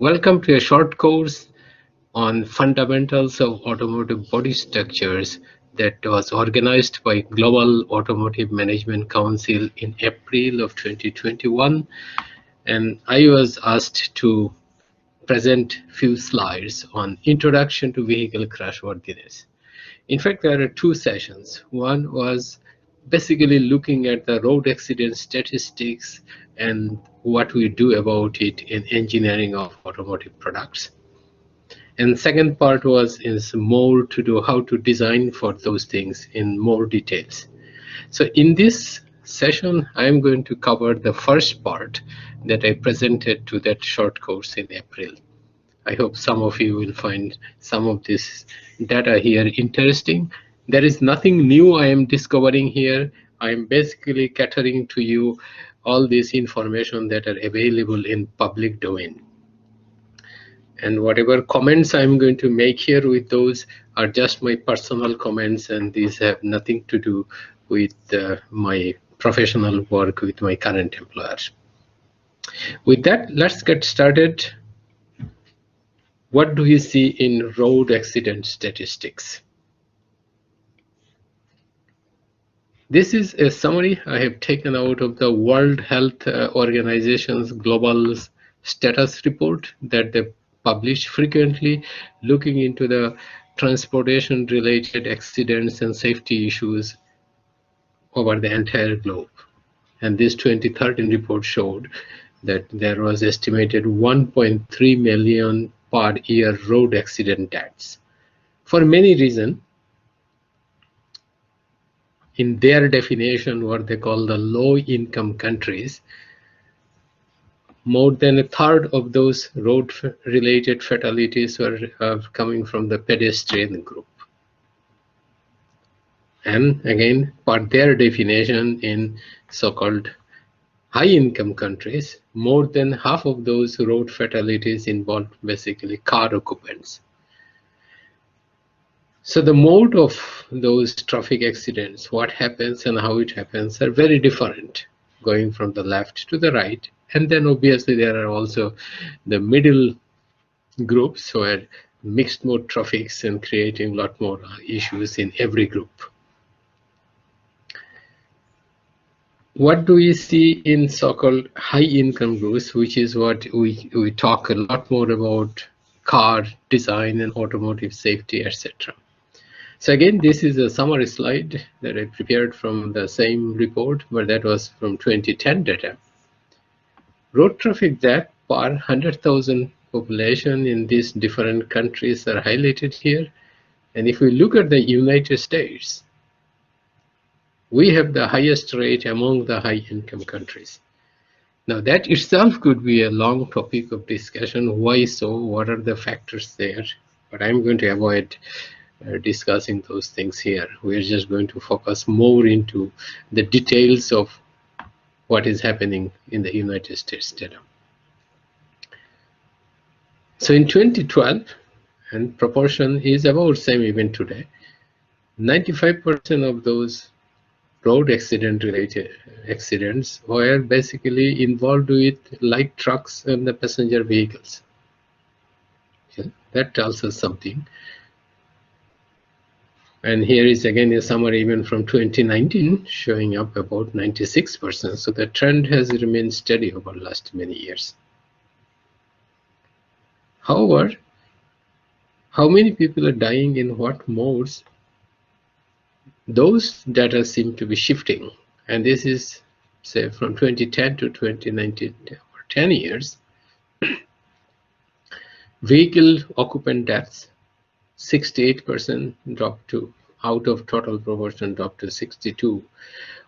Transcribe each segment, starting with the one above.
Welcome to a short course on fundamentals of automotive body structures that was organized by Global Automotive Management Council in April of 2021, and I was asked to present few slides on introduction to vehicle crashworthiness. In fact, there are two sessions. One was basically looking at the road accident statistics and what we do about it in engineering of automotive products. And second part is more to do how to design for those things in more details. So in this session, I'm going to cover the first part that I presented to that short course in April. I hope some of you will find some of this data here interesting. There is nothing new I am discovering here. I am basically catering to you all this information that are available in public domain. And whatever comments I'm going to make here with those are just my personal comments, and these have nothing to do with my professional work with my current employer. With that, let's get started. What do we see in road accident statistics? This is a summary I have taken out of the World Health Organization's global status report that they publish frequently, looking into the transportation related accidents and safety issues over the entire globe. And this 2013 report showed that there was estimated 1.3 million per year road accident deaths. For many reasons, in their definition, what they call the low-income countries, more than a third of those road-related fatalities were coming from the pedestrian group. And again, per their definition, in so-called high-income countries, more than half of those road fatalities involved basically car occupants. So the mode of those traffic accidents, what happens and how it happens, are very different, going from the left to the right. And then obviously there are also the middle groups where mixed mode traffics and creating a lot more issues in every group. What do we see in so-called high income groups, which is what we talk a lot more about car design and automotive safety, etc. So again, this is a summary slide that I prepared from the same report, but that was from 2010 data. Road traffic death per 100,000 population in these different countries are highlighted here. And if we look at the United States, we have the highest rate among the high income countries. Now that itself could be a long topic of discussion. Why so? What are the factors there? But I'm going to avoid discussing those things here. We're just going to focus more into the details of what is happening in the United States data. So in 2012, and proportion is about same even today, 95% of those road accident related accidents were basically involved with light trucks and the passenger vehicles. Okay. That tells us something. And here is again a summary even from 2019 showing up about 96%. So the trend has remained steady over the last many years. However, how many people are dying in what modes? Those data seem to be shifting. And this is, say, from 2010 to 2019, or 10 years. Vehicle occupant deaths, 68% dropped to, out of total proportion, dropped to 62,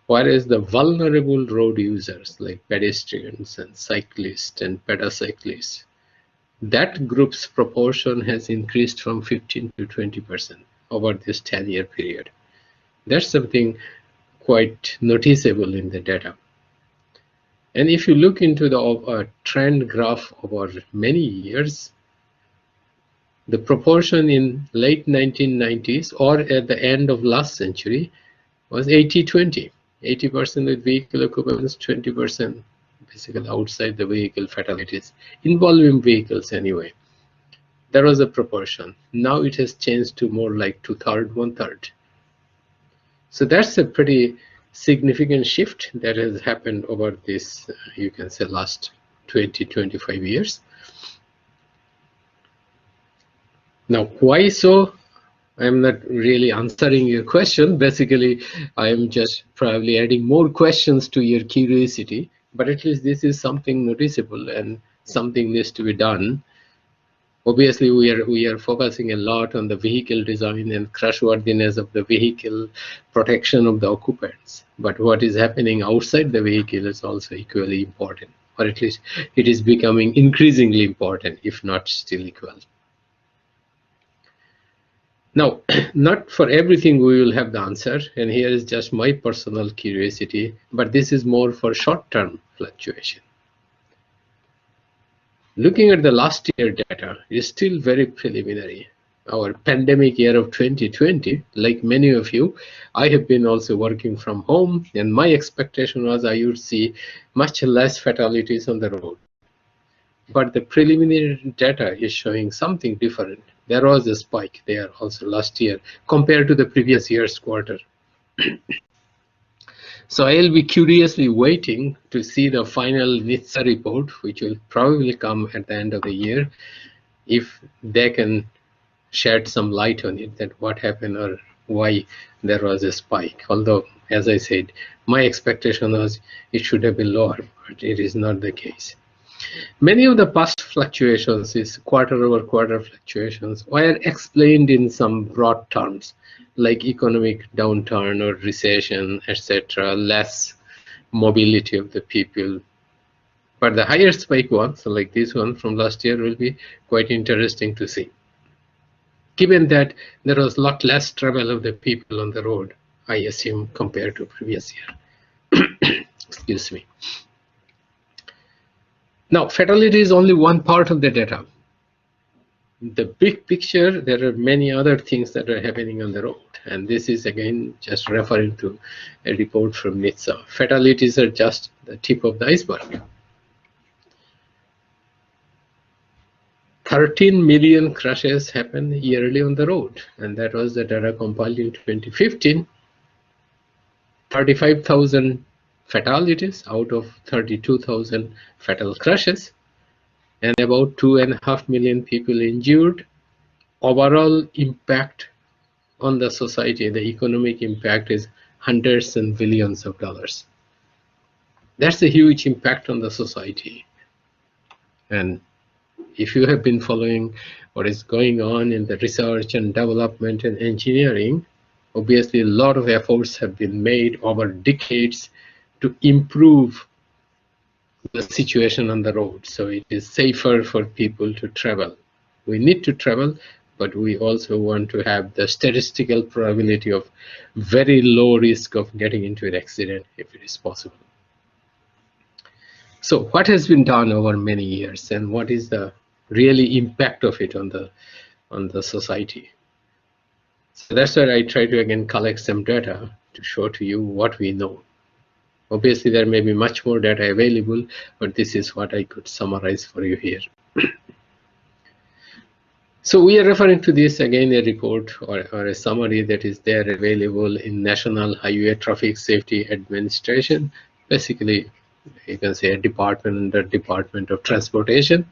whereas the vulnerable road users like pedestrians and cyclists and petacyclists, that group's proportion has increased from 15 to 20% over this 10-year period. That's something quite noticeable in the data. And if you look into the trend graph over many years, the proportion in late 1990s or at the end of last century was 80-20. 80% with vehicle occupants, 20% basically outside the vehicle fatalities, involving vehicles anyway. There was a proportion. Now it has changed to more like 2/3, 1/3. So that's a pretty significant shift that has happened over this, you can say, last 20, 25 years. Now, why so? I'm not really answering your question. Basically, I'm just probably adding more questions to your curiosity, but at least this is something noticeable and something needs to be done. Obviously, we are focusing a lot on the vehicle design and crashworthiness of the vehicle, protection of the occupants. But what is happening outside the vehicle is also equally important, or at least it is becoming increasingly important, if not still equal. Now, not for everything we will have the answer, and here is just my personal curiosity, but this is more for short-term fluctuation. Looking at the last year data is still very preliminary. Our pandemic year of 2020, like many of you, I have been also working from home, and my expectation was I would see much less fatalities on the road. But the preliminary data is showing something different. There was a spike there also last year compared to the previous year's quarter. So I'll be curiously waiting to see the final NHTSA report, which will probably come at the end of the year, if they can shed some light on it, that what happened or why there was a spike. Although, as I said, my expectation was it should have been lower, but it is not the case. Many of the past fluctuations, is quarter-over-quarter fluctuations, were explained in some broad terms, like economic downturn or recession, etc., less mobility of the people. But the higher spike ones, like this one from last year, will be quite interesting to see. Given that there was a lot less travel of the people on the road, I assume, compared to previous year. Excuse me. Now, fatality is only one part of the data. The big picture, there are many other things that are happening on the road. And this is again just referring to a report from NHTSA. Fatalities are just the tip of the iceberg. 13 million crashes happen yearly on the road. And that was the data compiled in 2015. 35,000 fatalities out of 32,000 fatal crashes, and about 2.5 million people injured. Overall impact on the society, the economic impact, is hundreds and billions of dollars. That's a huge impact on the society. And if you have been following what is going on in the research and development and engineering, obviously a lot of efforts have been made over decades to improve the situation on the road, so it is safer for people to travel. We need to travel, but we also want to have the statistical probability of very low risk of getting into an accident if it is possible. So what has been done over many years, and what is the really impact of it on the society? So that's where I try to again collect some data to show to you what we know. Obviously, there may be much more data available, but this is what I could summarize for you here. So we are referring to this again, a report or a summary that is there available in National Highway Traffic Safety Administration. Basically, you can say a department under Department of Transportation.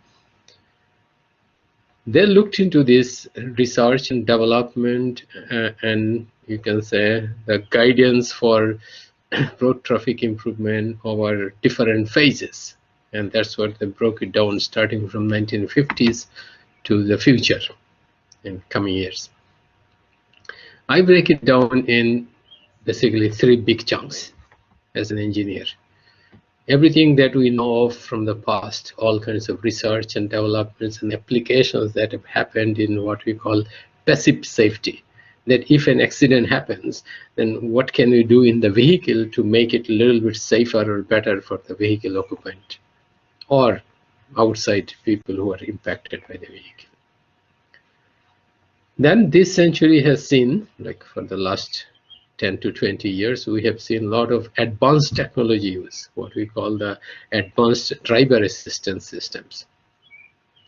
They looked into this research and development and you can say the guidance for road traffic improvement over different phases. And that's what they broke it down, starting from 1950s to the future in coming years. I break it down in basically 3 big chunks as an engineer. Everything that we know of from the past, all kinds of research and developments and applications that have happened in what we call passive safety. That if an accident happens, then what can we do in the vehicle to make it a little bit safer or better for the vehicle occupant or outside people who are impacted by the vehicle. Then this century has seen, like for the last 10 to 20 years, we have seen a lot of advanced technology use, what we call the advanced driver assistance systems,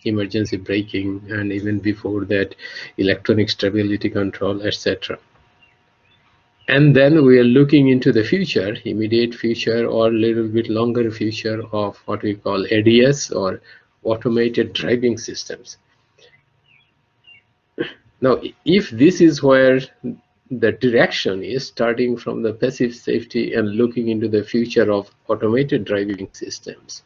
emergency braking, and even before that, electronic stability control, etc. And then we are looking into the future, immediate future or little bit longer future of what we call ADS or automated driving systems. Now, if this is where the direction is, starting from the passive safety and looking into the future of automated driving systems,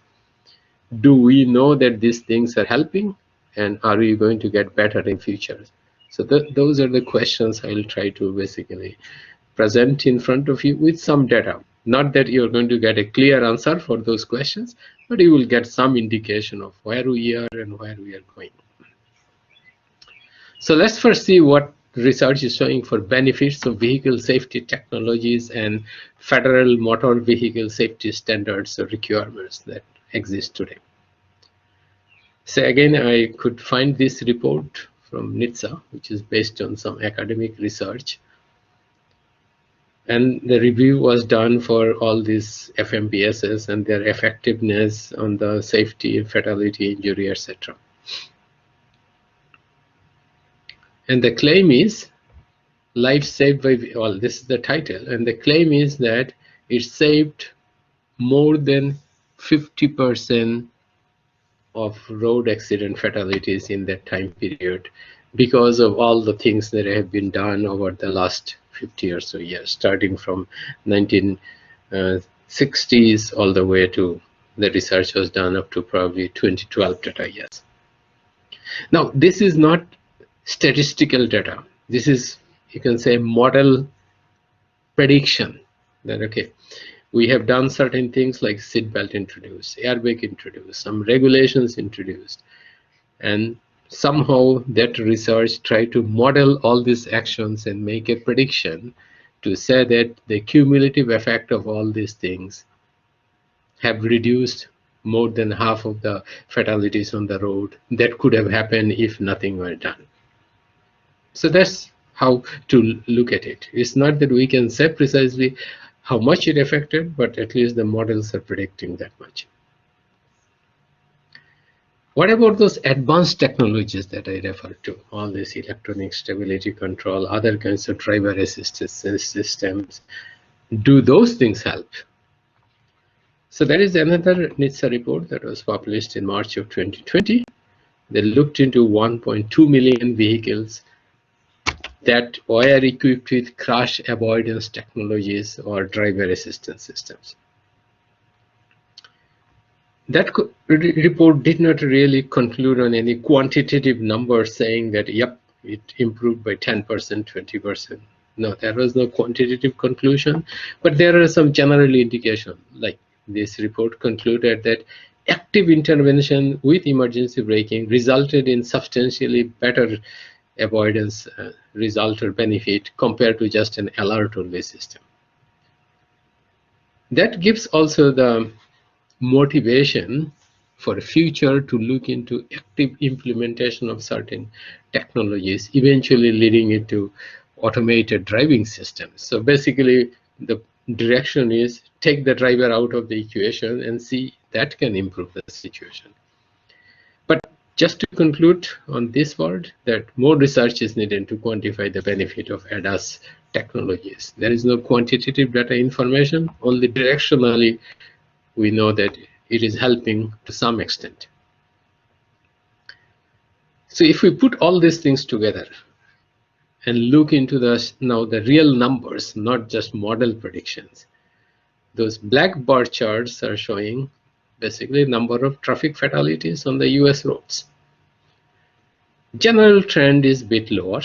do we know that these things are helping, and are we going to get better in future? So those are the questions I'll try to basically present in front of you with some data. Not that you're going to get a clear answer for those questions, but you will get some indication of where we are and where we are going. So let's first see what research is showing for benefits of vehicle safety technologies and federal motor vehicle safety standards or requirements that exist today. So again, I could find this report from NHTSA, which is based on some academic research. And the review was done for all these FMPSs and their effectiveness on the safety, fatality, injury, etc. And the claim is life saved by, well, this is the title, and the claim is that it saved more than 50% of road accident fatalities in that time period because of all the things that have been done over the last 50 or so years, starting from 1960s all the way to the research was done up to probably 2012 data, yes. Now, this is not statistical data. This is, you can say, model prediction that, okay, we have done certain things like seat belt introduced, airbag introduced, some regulations introduced, and somehow that research tried to model all these actions and make a prediction to say that the cumulative effect of all these things have reduced more than half of the fatalities on the road that could have happened if nothing were done. So that's how to look at it. It's not that we can say precisely how much it affected, but at least the models are predicting that much. What about those advanced technologies that I referred to? All this electronic stability control, other kinds of driver assistance systems. Do those things help? So there is another NHTSA report that was published in March of 2020. They looked into 1.2 million vehicles that were equipped with crash avoidance technologies or driver assistance systems. That report did not really conclude on any quantitative numbers saying that, yep, it improved by 10%, 20%. No, there was no quantitative conclusion, but there are some general indications. Like this report concluded that active intervention with emergency braking resulted in substantially better avoidance result or benefit compared to just an alert-only system. That gives also the motivation for future to look into active implementation of certain technologies, eventually leading into automated driving systems. So basically, the direction is take the driver out of the equation and see that can improve the situation. But just to conclude on this word, that more research is needed to quantify the benefit of ADAS technologies. There is no quantitative data information, only directionally we know that it is helping to some extent. So if we put all these things together and look into now the real numbers, not just model predictions, those black bar charts are showing basically number of traffic fatalities on the US roads. General trend is a bit lower.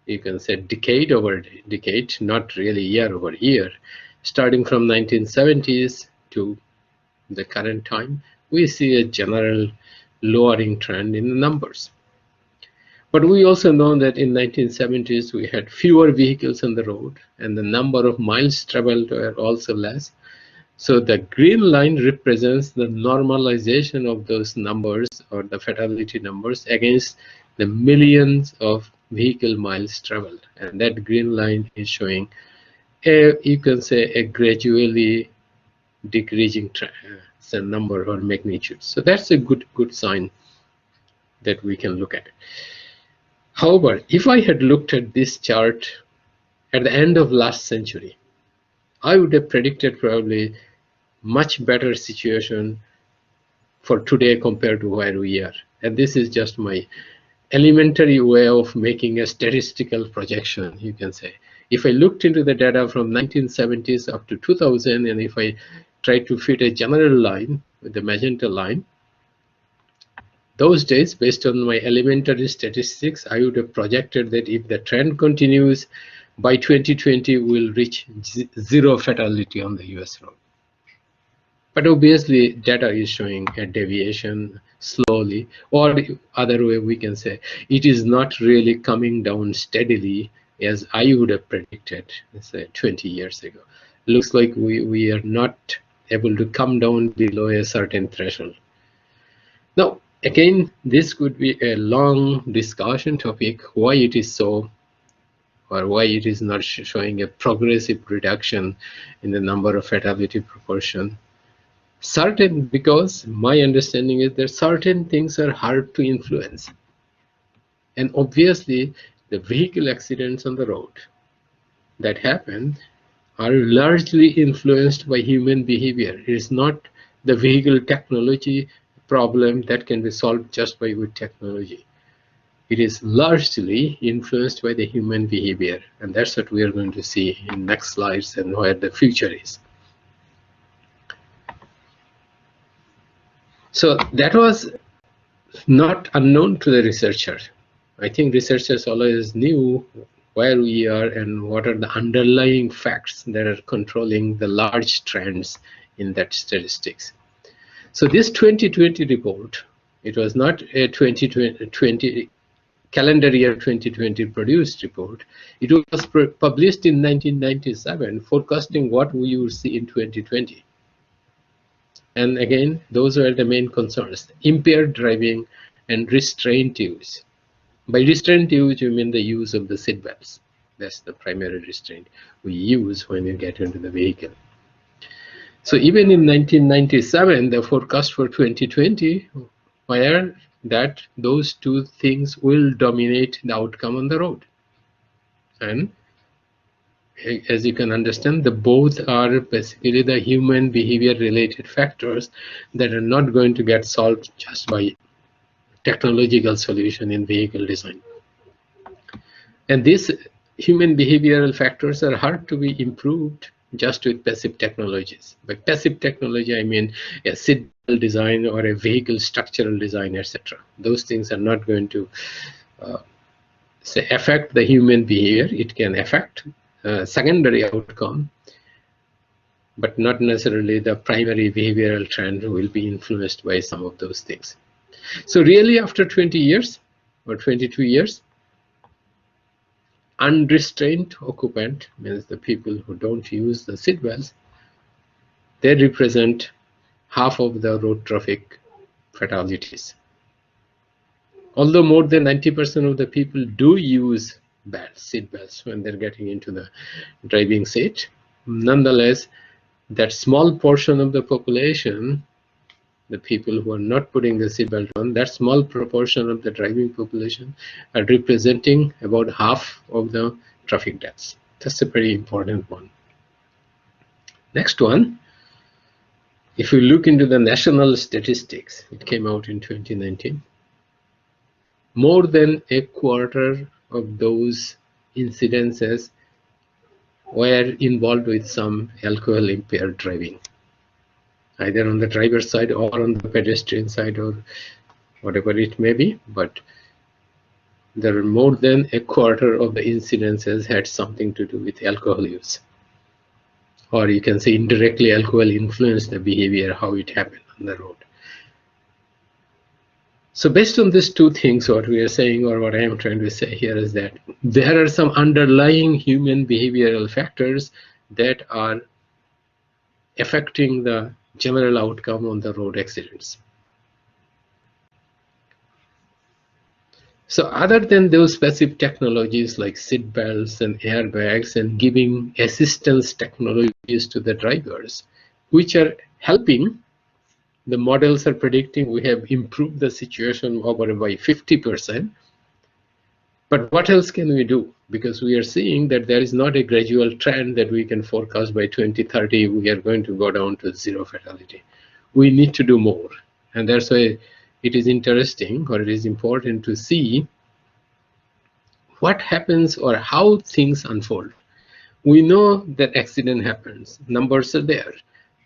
You can say decade over decade, not really year over year. Starting from 1970s to the current time, we see a general lowering trend in the numbers. But we also know that in 1970s we had fewer vehicles on the road and the number of miles traveled were also less. So the green line represents the normalization of those numbers or the fatality numbers against the millions of vehicle miles traveled, and that green line is showing you can say a gradually decreasing some number or magnitude. So that's a good sign that we can look at. However, if I had looked at this chart at the end of last century, I would have predicted probably much better situation for today compared to where we are. And this is just my elementary way of making a statistical projection, you can say. If I looked into the data from 1970s up to 2000, and if I try to fit a general line with the magenta line, those days, based on my elementary statistics, I would have projected that if the trend continues, by 2020 we'll reach zero fatality on the US road. But obviously data is showing a deviation slowly, or other way we can say it is not really coming down steadily as I would have predicted, say 20 years ago. Looks like we are not able to come down below a certain threshold. Now again, this could be a long discussion topic, why it is so, or why it is not showing a progressive reduction in the number of fatality proportion. Certain, because my understanding is that certain things are hard to influence, and obviously the vehicle accidents on the road that happen are largely influenced by human behavior. It is not the vehicle technology problem that can be solved just by with technology. It is largely influenced by the human behavior, and that's what we are going to see in next slides and where the future is. So that was not unknown to the researcher. I think researchers always knew where we are and what are the underlying facts that are controlling the large trends in that statistics. So this 2020 report, it was not a 2020 calendar year 2020 produced report. It was published in 1997, forecasting what we would see in 2020. And again, those were the main concerns: impaired driving and restraint use. By restraint use, you mean the use of the seat belts. That's the primary restraint we use when you get into the vehicle. So even in 1997, the forecast for 2020 were that those two things will dominate the outcome on the road. And as you can understand, the both are basically the human behavior related factors that are not going to get solved just by technological solution in vehicle design. And these human behavioral factors are hard to be improved just with passive technologies. By passive technology, I mean a seat belt design or a vehicle structural design, etc. Those things are not going to say affect the human behavior. It can affect secondary outcome, but not necessarily the primary behavioral trend will be influenced by some of those things. So really after 20 years or 22 years, unrestrained occupant, means the people who don't use the seat belts, they represent half of the road traffic fatalities. Although more than 90% of the people do use seat belts when they're getting into the driving seat, nonetheless, that small portion of the population, the people who are not putting the seatbelt on, that small proportion of the driving population are representing about half of the traffic deaths. That's a very important one. Next one, if you look into the national statistics, it came out in 2019. More than a quarter of those incidences were involved with some alcohol impaired driving, either on the driver's side or on the pedestrian side or whatever it may be, but there are more than a quarter of the incidences had something to do with alcohol use. Or you can say indirectly alcohol influenced the behavior, how it happened on the road. So based on these two things, what we are saying, or what I am trying to say here, is that there are some underlying human behavioral factors that are affecting the general outcome on the road accidents. So other than those passive technologies like seat belts and airbags and giving assistance technologies to the drivers, which are helping, the models are predicting we have improved the situation over by 50%. But what else can we do? Because we are seeing that there is not a gradual trend that we can forecast by 2030 we are going to go down to zero fatality. We need to do more. And that's why it is interesting, or it is important to see what happens or how things unfold. We know that accident happens, numbers are there,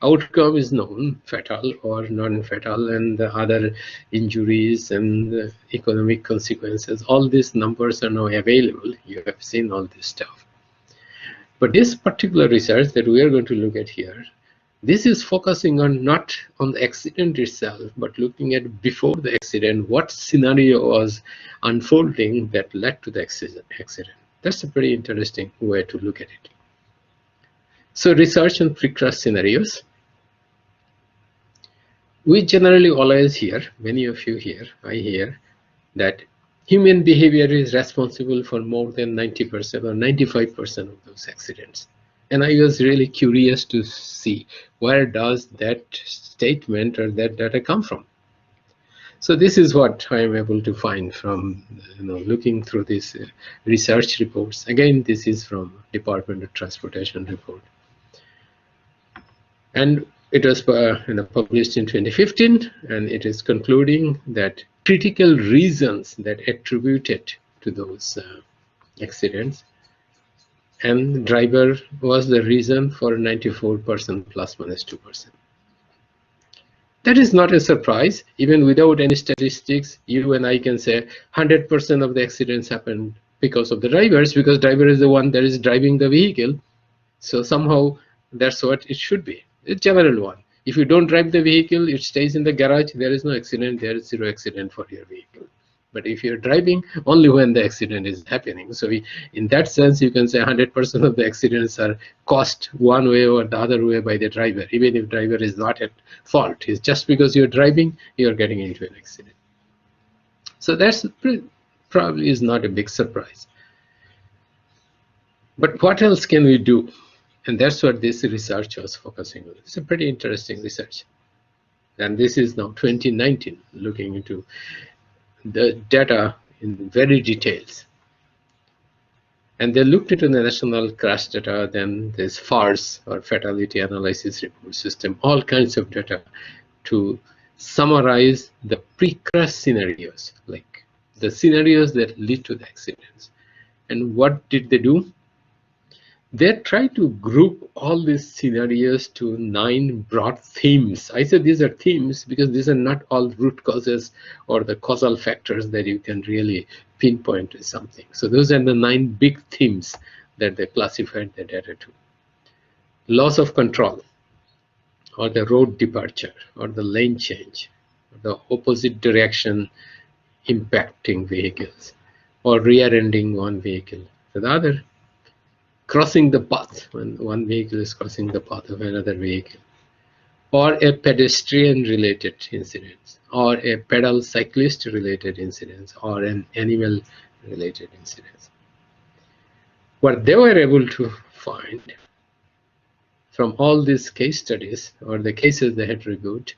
outcome is known, fatal or non-fatal, and the other injuries and the economic consequences, all these numbers are now available. You have seen all this stuff. But this particular research that we are going to look at here, this is focusing on not on the accident itself, but looking at before the accident, what scenario was unfolding that led to the accident. That's a pretty interesting way to look at it. So research on pre-crash scenarios. We generally always hear, many of you hear, I hear, that human behavior is responsible for more than 90% or 95% of those accidents. And I was really curious to see where does that statement or that data come from. So this is what I am able to find from looking through these research reports. Again, this is from Department of Transportation report. And it was published in 2015, and it is concluding that critical reasons that attributed to those accidents, and driver was the reason for 94% plus minus 2%. That is not a surprise. Even without any statistics, you and I can say 100% of the accidents happened because of the drivers, because driver is the one that is driving the vehicle. So somehow that's what it should be. It's general one. If you don't drive the vehicle, it stays in the garage, there is no accident, there is zero accident for your vehicle. But if you're driving, only when the accident is happening. So in that sense, you can say 100% of the accidents are caused one way or the other way by the driver, even if driver is not at fault. It's just because you're driving, you're getting into an accident. So that's probably is not a big surprise. But what else can we do? And that's what this research was focusing on. It's a pretty interesting research. And this is now 2019, looking into the data in very details. And they looked into the national crash data, then this FARS or fatality analysis report system, all kinds of data to summarize the pre-crash scenarios, like the scenarios that lead to the accidents. And what did they do? They try to group all these scenarios to 9 broad themes. I said these are themes because these are not all root causes or the causal factors that you can really pinpoint to something. So those are the 9 big themes that they classified the data to. Loss of control, or the road departure, or the lane change, or the opposite direction impacting vehicles, or rear-ending one vehicle to the other. Crossing the path, when one vehicle is crossing the path of another vehicle, or a pedestrian related incident, or a pedal cyclist related incident, or an animal related incident. What they were able to find from all these case studies, or the cases they had reviewed,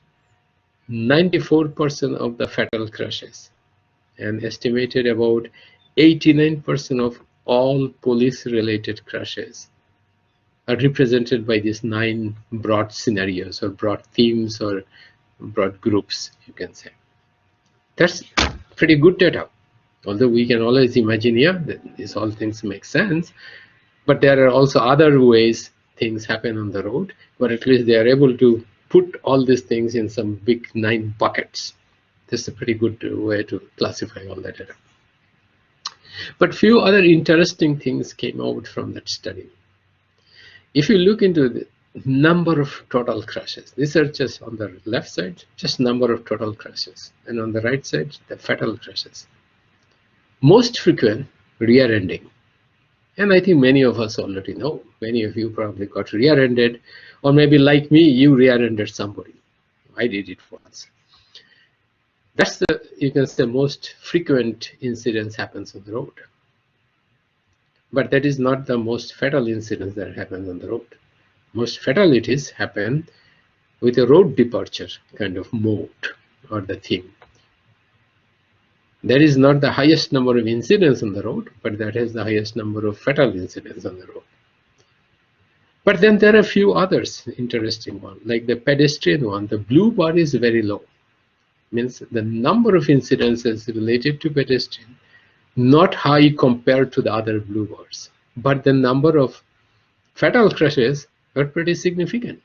94% of the fatal crashes, and estimated about 89% of all police-related crashes are represented by these 9 broad scenarios or broad themes or broad groups, you can say. That's pretty good data. Although we can always imagine, yeah, that these all things make sense, but there are also other ways things happen on the road, but at least they are able to put all these things in some big 9 buckets. This is a pretty good way to classify all that data. But few other interesting things came out from that study. If you look into the number of total crashes, these are just on the left side, just number of total crashes, and on the right side, the fatal crashes. Most frequent, rear-ending. And I think many of us already know. Many of you probably got rear-ended, or maybe like me, you rear-ended somebody. I did it once. That's the, you can say, most frequent incidents happens on the road. But that is not the most fatal incidents that happen on the road. Most fatalities happen with a road departure kind of mode or the theme. That is not the highest number of incidents on the road, but that has the highest number of fatal incidents on the road. But then there are a few others interesting ones, like the pedestrian one. The blue bar is very low, means the number of incidences related to pedestrian not high compared to the other blue bars, but the number of fatal crashes are pretty significant.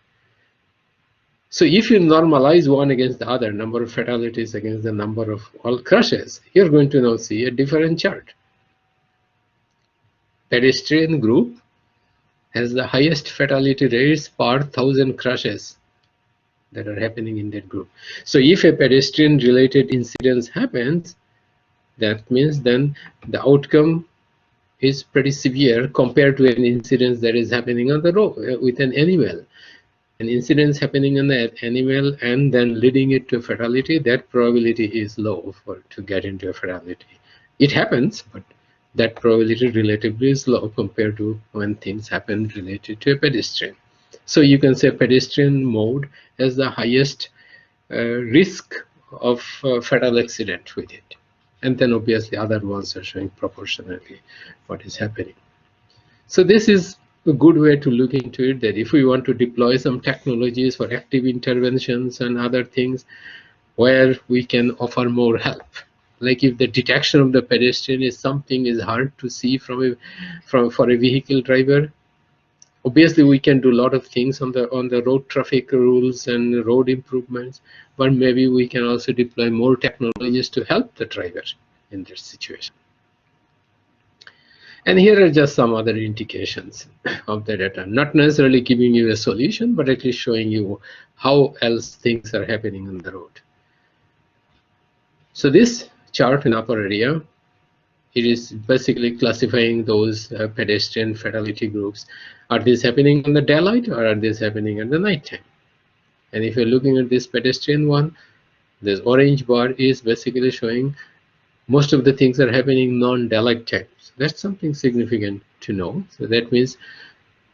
So if you normalize one against the other, number of fatalities against the number of all crashes, you're going to now see a different chart. Pedestrian group has the highest fatality rates per 1,000 crashes that are happening in that group. So if a pedestrian related incident happens, that means then the outcome is pretty severe compared to an incident that is happening on the road with an animal. An incident happening on the animal and then leading it to fatality, that probability is low to get into a fatality. It happens, but that probability relatively is low compared to when things happen related to a pedestrian. So you can say pedestrian mode has the highest risk of fatal accident with it. And then obviously other ones are showing proportionally what is happening. So this is a good way to look into it, that if we want to deploy some technologies for active interventions and other things where we can offer more help. Like if the detection of the pedestrian is something is hard to see for a vehicle driver, obviously we can do a lot of things on the road traffic rules and road improvements, but maybe we can also deploy more technologies to help the driver in this situation. And here are just some other indications of the data, not necessarily giving you a solution, but at least showing you how else things are happening on the road. So this chart in upper area, it is basically classifying those pedestrian fatality groups. Are these happening in the daylight or are these happening at the night time? And if you're looking at this pedestrian one, this orange bar is basically showing most of the things are happening non-daylight time. So that's something significant to know. So that means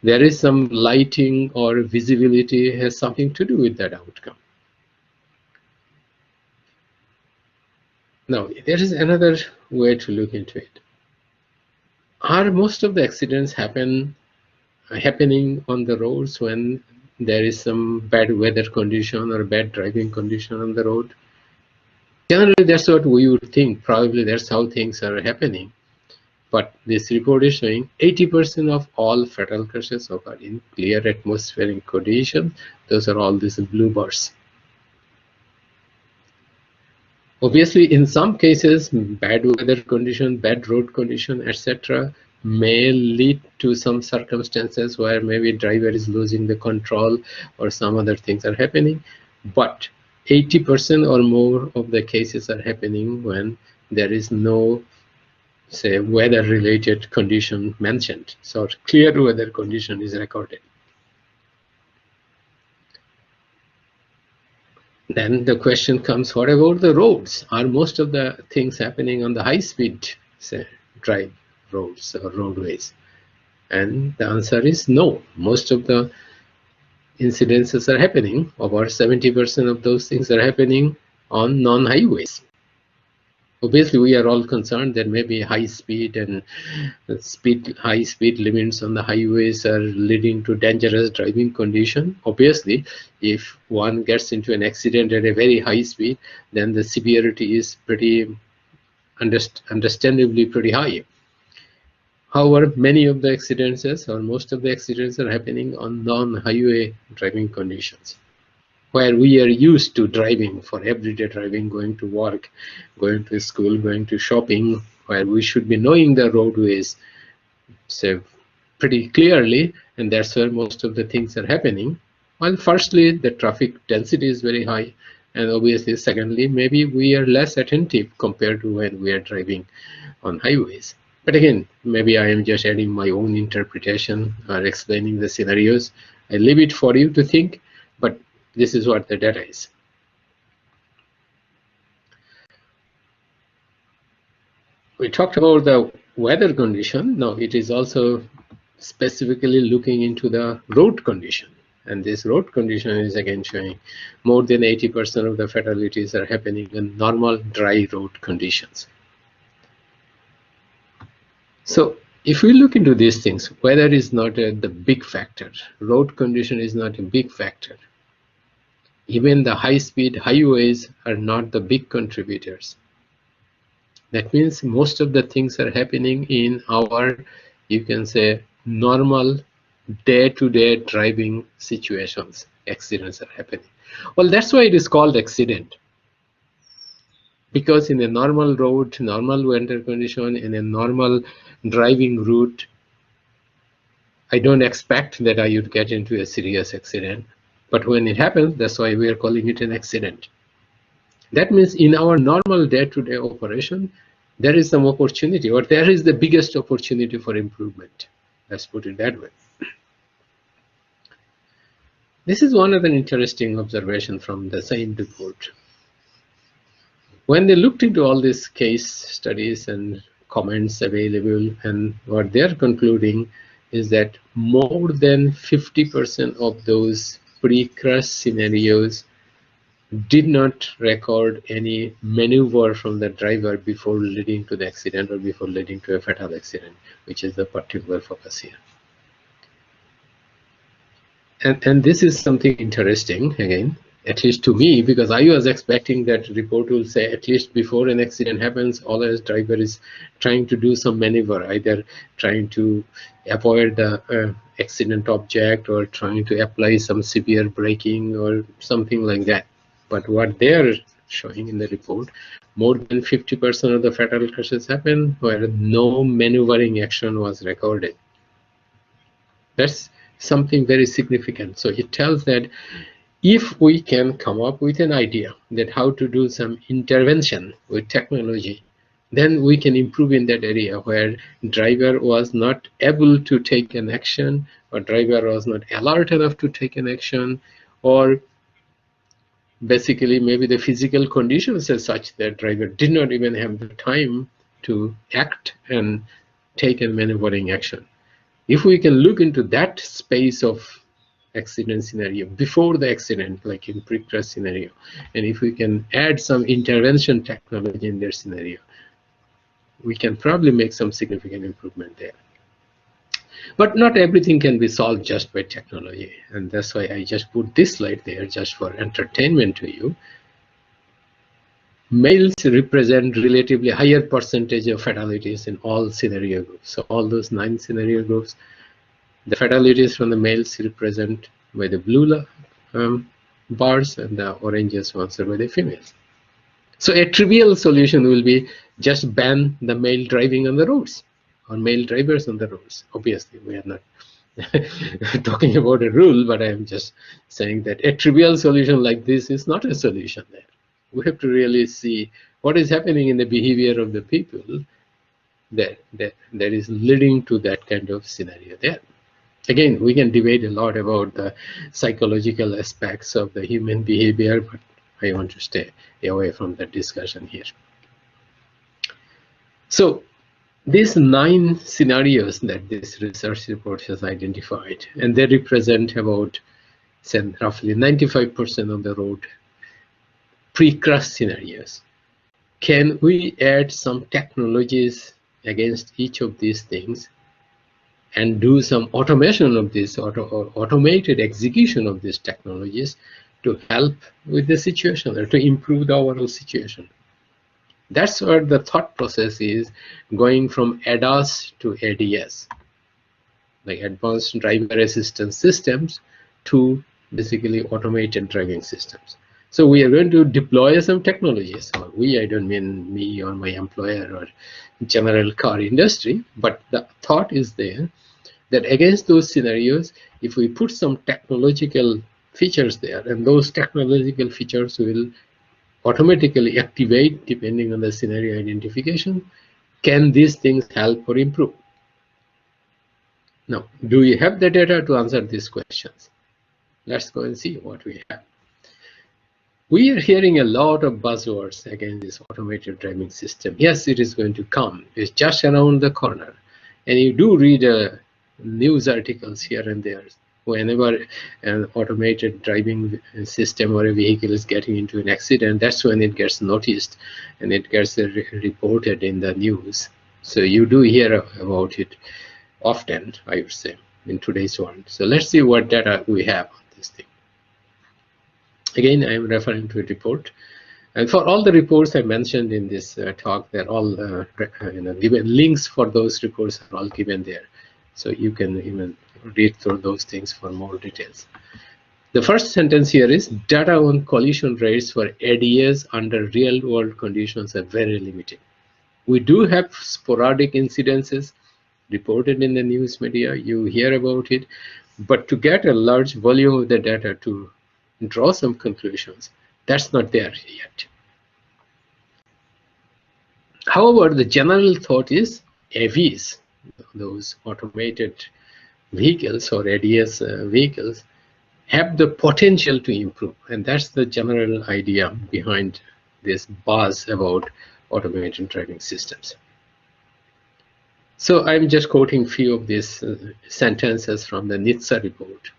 there is some lighting or visibility has something to do with that outcome. Now, there is another way to look into it. Are most of the accidents happening on the roads when there is some bad weather condition or bad driving condition on the road? Generally, that's what we would think. Probably that's how things are happening. But this report is showing 80% of all fatal crashes occur in clear atmospheric conditions. Those are all these blue bars. Obviously, in some cases, bad weather condition, bad road condition, etc., may lead to some circumstances where maybe driver is losing the control or some other things are happening. But 80% or more of the cases are happening when there is no, say, weather-related condition mentioned. So clear weather condition is recorded. Then the question comes, what about the roads? Are most of the things happening on the high-speed, say, drive roads or roadways? And the answer is no. Most of the incidences are happening, over 70% of those things are happening on non-highways. Obviously, we are all concerned that maybe high speed and high speed limits on the highways are leading to dangerous driving condition. Obviously, if one gets into an accident at a very high speed, then the severity is pretty understandably pretty high. However, many of the accidents or most of the accidents are happening on non-highway driving conditions, where we are used to driving for everyday driving, going to work, going to school, going to shopping, where we should be knowing the roadways, say, pretty clearly, and that's where most of the things are happening. Well, firstly, the traffic density is very high, and obviously, secondly, maybe we are less attentive compared to when we are driving on highways. But again, maybe I am just adding my own interpretation or explaining the scenarios. I leave it for you to think, but this is what the data is. We talked about the weather condition. Now it is also specifically looking into the road condition. And this road condition is again showing more than 80% of the fatalities are happening in normal dry road conditions. So if we look into these things, weather is not the big factor. Road condition is not a big factor. Even the high-speed highways are not the big contributors. That means most of the things are happening in our, you can say, normal day-to-day driving situations. Accidents are happening. Well, that's why it is called accident. Because in a normal road, normal weather condition, in a normal driving route, I don't expect that I would get into a serious accident. But when it happens, that's why we are calling it an accident. That means in our normal day-to-day operation, there is some opportunity, or there is the biggest opportunity for improvement. Let's put it that way. This is one of an interesting observation from the same report. When they looked into all these case studies and comments available, and what they're concluding is that more than 50% of those pre-crash scenarios did not record any maneuver from the driver before leading to the accident or before leading to a fatal accident, which is the particular focus here. And this is something interesting, again, at least to me, because I was expecting that report will say at least before an accident happens, always driver is trying to do some maneuver, either trying to avoid the accident object or trying to apply some severe braking or something like that. But what they are showing in the report, more than 50% of the fatal crashes happen where no maneuvering action was recorded. That's something very significant. So it tells that if we can come up with an idea that how to do some intervention with technology, then we can improve in that area where driver was not able to take an action, or driver was not alert enough to take an action, or basically maybe the physical conditions are such that driver did not even have the time to act and take a maneuvering action. If we can look into that space of accident scenario before the accident, like in pre-crash scenario, and if we can add some intervention technology in their scenario, we can probably make some significant improvement there. But not everything can be solved just by technology, and that's why I just put this slide there just for entertainment to you. Males represent relatively higher percentage of fatalities in all scenario groups. So all those 9 scenario groups, the fatalities from the males represent by the blue bars, and the oranges ones are by the females. So a trivial solution will be just ban the male driving on the roads, or male drivers on the roads. Obviously, we are not talking about a rule, but I am just saying that a trivial solution like this is not a solution there. We have to really see what is happening in the behavior of the people that is leading to that kind of scenario there. Again, we can debate a lot about the psychological aspects of the human behavior, but I want to stay away from that discussion here. So these 9 scenarios that this research report has identified, and they represent about, say, roughly 95% of the road pre-crash scenarios. Can we add some technologies against each of these things and do some automation of this, or automated execution of these technologies to help with the situation or to improve the overall situation? That's where the thought process is, going from ADAS to ADS, like advanced driver assistance systems, to basically automated driving systems. So we are going to deploy some technologies. Or I don't mean me or my employer or general car industry, but the thought is there that against those scenarios, if we put some technological features there, and those technological features will automatically activate depending on the scenario identification, can these things help or improve? Now, do we have the data to answer these questions? Let's go and see what we have. We are hearing a lot of buzzwords against this automated driving system. Yes, it is going to come. It's just around the corner. And you do read news articles here and there. Whenever an automated driving system or a vehicle is getting into an accident, that's when it gets noticed and it gets reported in the news. So you do hear about it often, I would say, in today's world. So let's see what data we have on this thing. Again, I am referring to a report. And for all the reports I mentioned in this talk, they're all given. Links for those reports are all given there. So you can even read through those things for more details. The first sentence here is data on collision rates for ADAs under real world conditions are very limited. We do have sporadic incidences reported in the news media. You hear about it, but to get a large volume of the data to draw some conclusions, that's not there yet. However, the general thought is AVs, those automated vehicles or ADS vehicles, have the potential to improve, and that's the general idea behind this buzz about automated driving systems. So I'm just quoting a few of these sentences from the NHTSA report.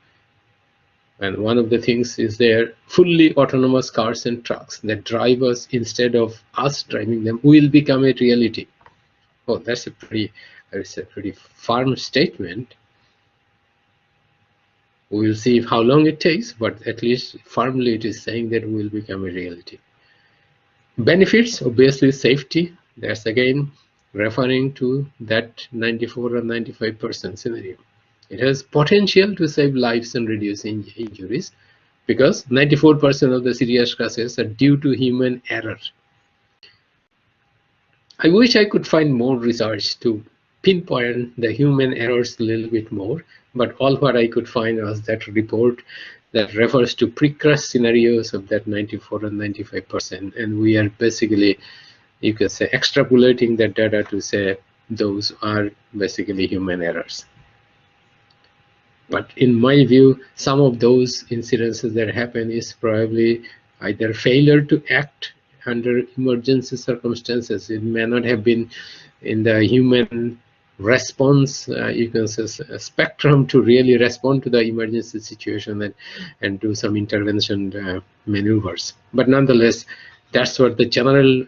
And one of the things is there, fully autonomous cars and trucks that drive us instead of us driving them will become a reality. Oh, that's a pretty firm statement. We'll see how long it takes, but at least firmly it is saying that it will become a reality. Benefits, obviously safety. That's again referring to that 94 or 95% scenario. It has potential to save lives and reduce injuries because 94% of the serious crashes are due to human error. I wish I could find more research to pinpoint the human errors a little bit more, but all what I could find was that report that refers to pre-crash scenarios of that 94 and 95%, and we are basically, you can say, extrapolating that data to say those are basically human errors. But in my view, some of those incidences that happen is probably either failure to act under emergency circumstances. It may not have been in the human response, you can say, spectrum to really respond to the emergency situation and do some intervention maneuvers. But nonetheless, that's what the general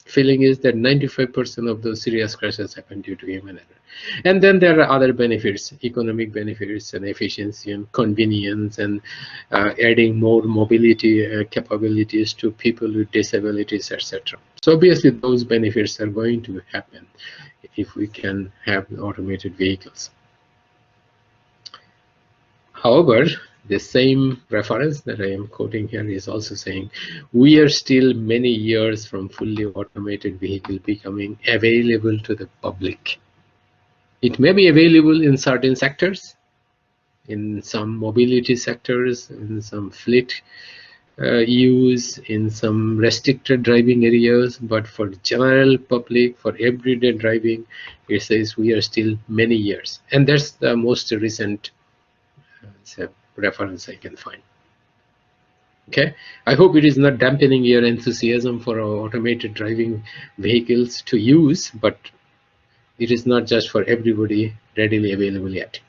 feeling is, that 95% of those serious crashes happen due to human error. And then there are other benefits, economic benefits and efficiency and convenience and adding more mobility capabilities to people with disabilities, etc. So obviously those benefits are going to happen if we can have automated vehicles. However, the same reference that I am quoting here is also saying we are still many years from fully automated vehicle becoming available to the public. It may be available in certain sectors, in some mobility sectors, in some fleet use, in some restricted driving areas, but for general public, for everyday driving, it says we are still many years. And that's the most recent reference I can find. Okay, I hope it is not dampening your enthusiasm for automated driving vehicles to use, but it is not just for everybody readily available yet.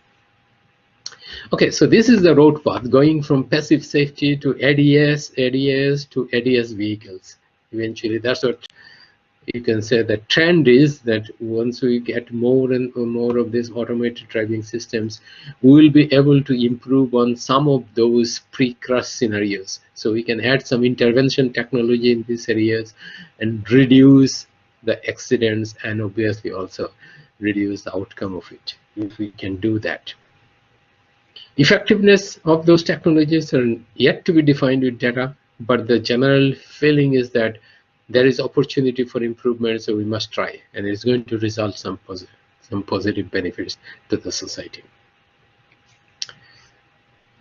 Okay, so this is the road path going from passive safety to ADS to ADS vehicles. Eventually, that's what you can say. The trend is that once we get more and more of these automated driving systems, we will be able to improve on some of those pre-crash scenarios. So we can add some intervention technology in these areas and reduce the accidents, and obviously also reduce the outcome of it if we can do that. Effectiveness of those technologies are yet to be defined with data, but the general feeling is that there is opportunity for improvement, so we must try, and it's going to result some positive benefits to the society.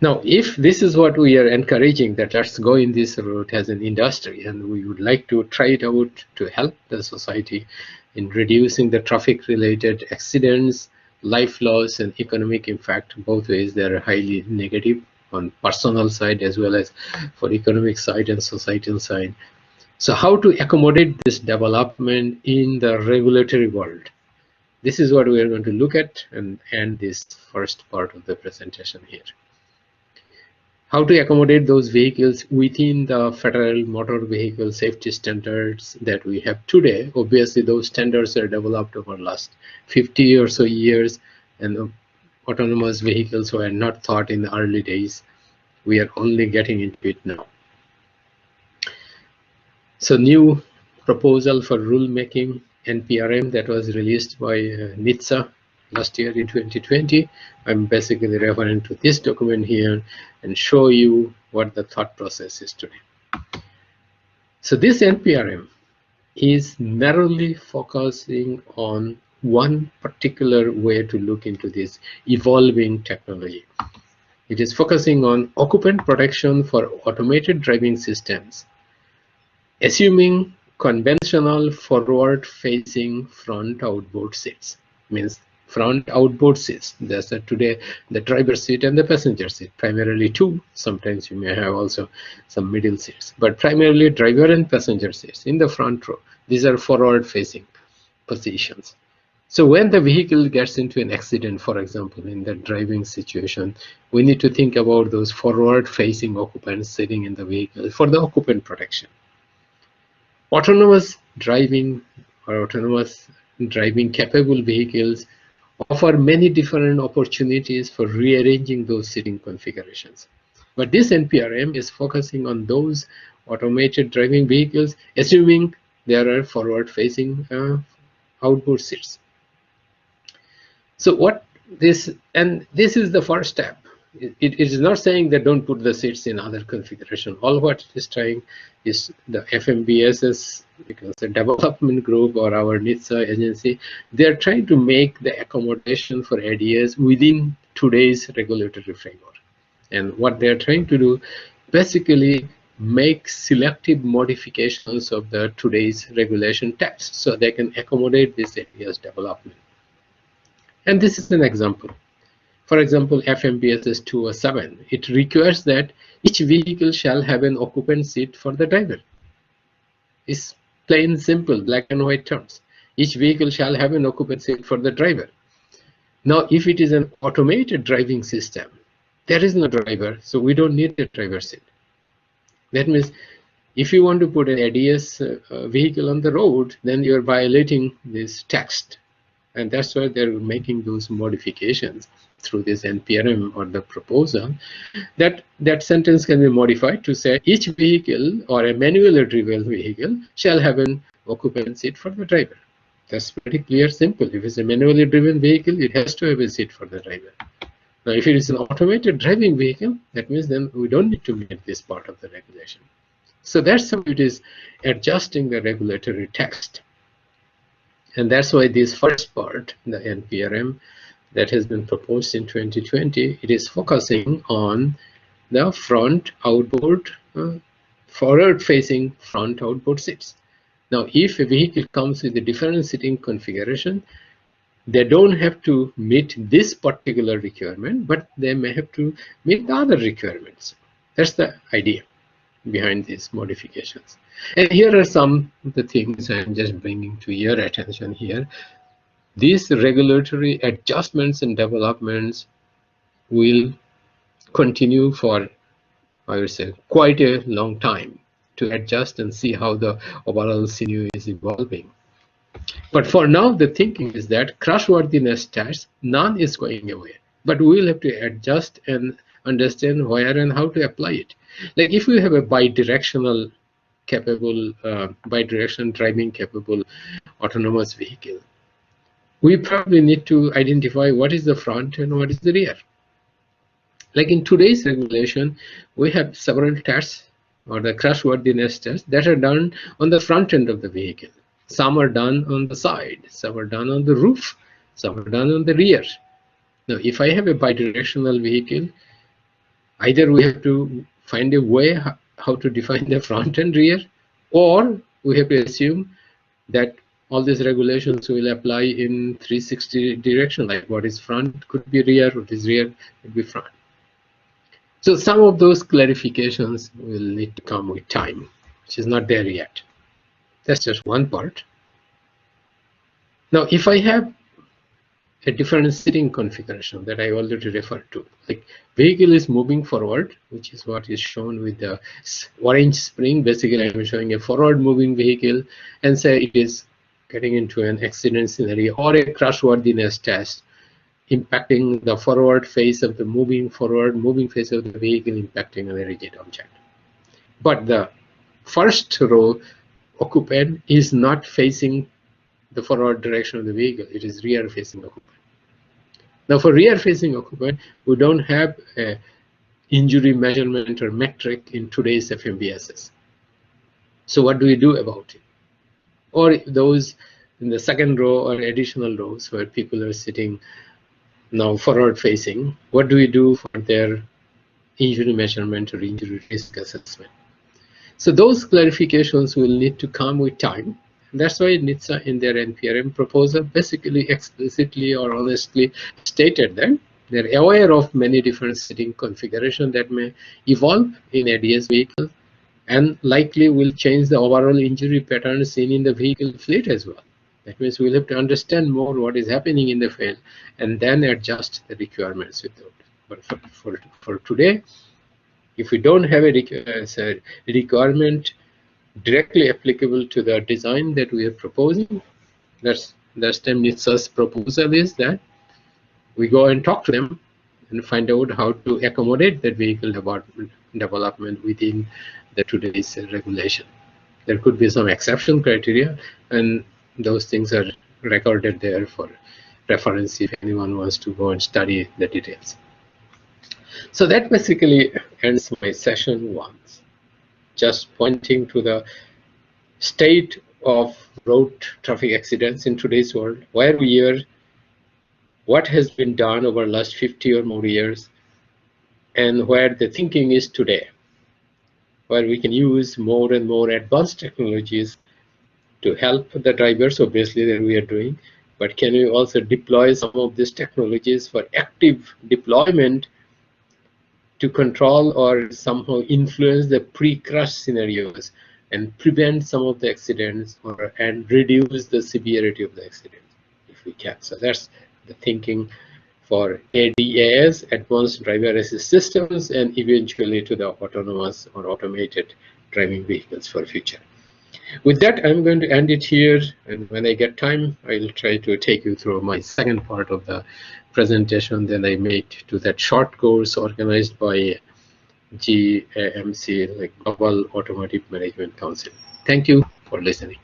Now, if this is what we are encouraging, that let's go in this route as an industry, and we would like to try it out to help the society in reducing the traffic-related accidents, life loss, and economic impact, both ways they are highly negative. on personal side as well as for economic side and societal side. So how to accommodate this development in the regulatory world? This is what we are going to look at and end this first part of the presentation here. How to accommodate those vehicles within the federal motor vehicle safety standards that we have today. Obviously, those standards are developed over the last 50 or so years, and autonomous vehicles were not thought in the early days. We are only getting into it now. So new proposal for rulemaking, NPRM, that was released by NHTSA last year in 2020. I'm basically referring to this document here and show you what the thought process is today. So this NPRM is narrowly focusing on one particular way to look into this evolving technology. It is focusing on occupant protection for automated driving systems, assuming conventional forward-facing front outboard seats. Means front outboard seats. That's today the driver's seat and the passenger seat, primarily two. Sometimes you may have also some middle seats, but primarily driver and passenger seats in the front row. These are forward-facing positions. So when the vehicle gets into an accident, for example, in the driving situation, we need to think about those forward-facing occupants sitting in the vehicle for the occupant protection. Autonomous driving or autonomous driving capable vehicles offer many different opportunities for rearranging those seating configurations. But this NPRM is focusing on those automated driving vehicles, assuming there are forward-facing outboard seats. So what this, and this is the first step. It is not saying that don't put the seats in other configuration. All what it is trying is the FMBSS, because the development group or our NHTSA agency, they are trying to make the accommodation for ADAS within today's regulatory framework. And what they are trying to do, basically make selective modifications of the today's regulation text so they can accommodate this ADAS development. And this is an example. For example, FMBSS 207, it requires that each vehicle shall have an occupant seat for the driver. It's plain, simple, black and white terms. Each vehicle shall have an occupant seat for the driver. Now, if it is an automated driving system, there is no driver, so we don't need a driver seat. That means if you want to put an ADS vehicle on the road, then you're violating this text. And that's why they're making those modifications through this NPRM or the proposal. That sentence can be modified to say each vehicle or a manually driven vehicle shall have an occupant seat for the driver. That's pretty clear, simple. If it's a manually driven vehicle, it has to have a seat for the driver. Now, if it is an automated driving vehicle, that means then we don't need to make this part of the regulation. So that's how it is adjusting the regulatory text. And that's why this first part, the NPRM, that has been proposed in 2020, it is focusing on the front outboard, forward-facing front outboard seats. Now, if a vehicle comes with a different seating configuration, they don't have to meet this particular requirement, but they may have to meet the other requirements. That's the idea behind these modifications. And here are some of the things I'm just bringing to your attention here. These regulatory adjustments and developments will continue for, I would say, quite a long time to adjust and see how the overall scenario is evolving. But for now, the thinking is that crashworthiness tests, none is going away, but we will have to adjust and understand where and how to apply it. Like if we have a bidirectional capable, bidirectional driving capable autonomous vehicle, we probably need to identify what is the front and what is the rear. Like in today's regulation, we have several tests or the crashworthiness tests that are done on the front end of the vehicle. Some are done on the side, some are done on the roof, some are done on the rear. Now, if I have a bidirectional vehicle, either we have to find a way how to define the front and rear, or we have to assume that all these regulations will apply in 360 direction, like what is front could be rear, what is rear could be front. So some of those clarifications will need to come with time, which is not there yet. That's just one part. Now, if I have a different sitting configuration that I already referred to, like vehicle is moving forward, which is what is shown with the orange spring. Basically, I'm showing a forward moving vehicle, and say it is getting into an accident scenario or a crashworthiness test, impacting the forward face of the moving face of the vehicle, impacting on a rigid object. But the first row occupant is not facing the forward direction of the vehicle, it is rear facing occupant. Now for rear facing occupant, we don't have a injury measurement or metric in today's FMBSS. So what do we do about it? Or those in the second row or additional rows where people are sitting now forward facing, what do we do for their injury measurement or injury risk assessment? So those clarifications will need to come with time. That's why NHTSA in their NPRM proposal basically explicitly or honestly stated that they're aware of many different sitting configurations that may evolve in ADS vehicles and likely will change the overall injury patterns seen in the vehicle fleet as well. That means we'll have to understand more what is happening in the field and then adjust the requirements with it. But for today, if we don't have a requirement directly applicable to the design that we are proposing, that's NHTSA's proposal is that we go and talk to them and find out how to accommodate that vehicle development within the today's regulation. There could be some exception criteria, and those things are recorded there for reference if anyone wants to go and study the details. So that basically ends my session 1, just pointing to the state of road traffic accidents in today's world, where we are, what has been done over the last 50 or more years, and where the thinking is today, where we can use more and more advanced technologies to help the drivers, obviously, that we are doing, but can we also deploy some of these technologies for active deployment to control or somehow influence the pre-crash scenarios and prevent some of the accidents and reduce the severity of the accident if we can. So that's the thinking for ADAS, Advanced Driver Assist Systems, and eventually to the autonomous or automated driving vehicles for future. With that, I'm going to end it here, and when I get time, I'll try to take you through my second part of the presentation that I made to that short course organized by GAMC, like Global Automotive Management Council. Thank you for listening.